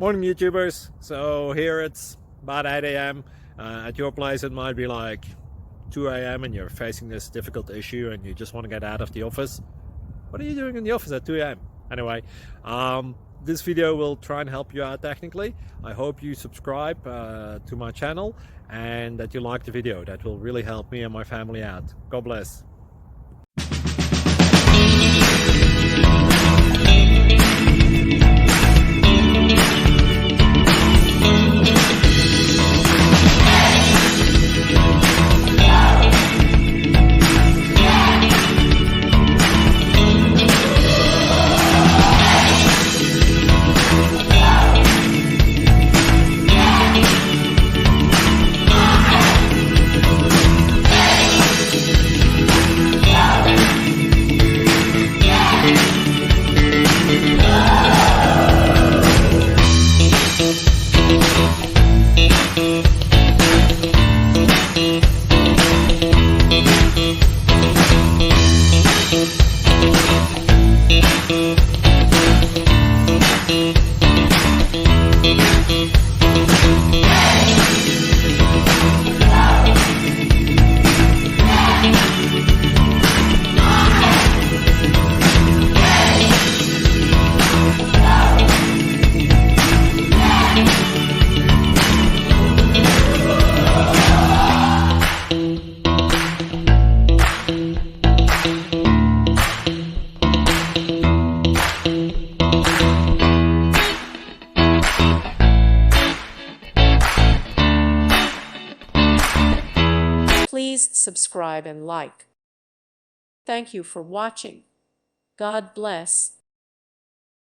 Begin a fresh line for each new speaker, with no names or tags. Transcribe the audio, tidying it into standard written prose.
Morning YouTubers. So here it's about 8 a.m. At your place it might be like 2 a.m. and you're facing this difficult issue and you just want to get out of the office. What are you doing in the office at 2 a.m.? Anyway, this video will try and help you out technically. I hope you subscribe to my channel and that you like the video. That will really help me and my family out. God bless.
Please subscribe and like. Thank you for watching. God bless.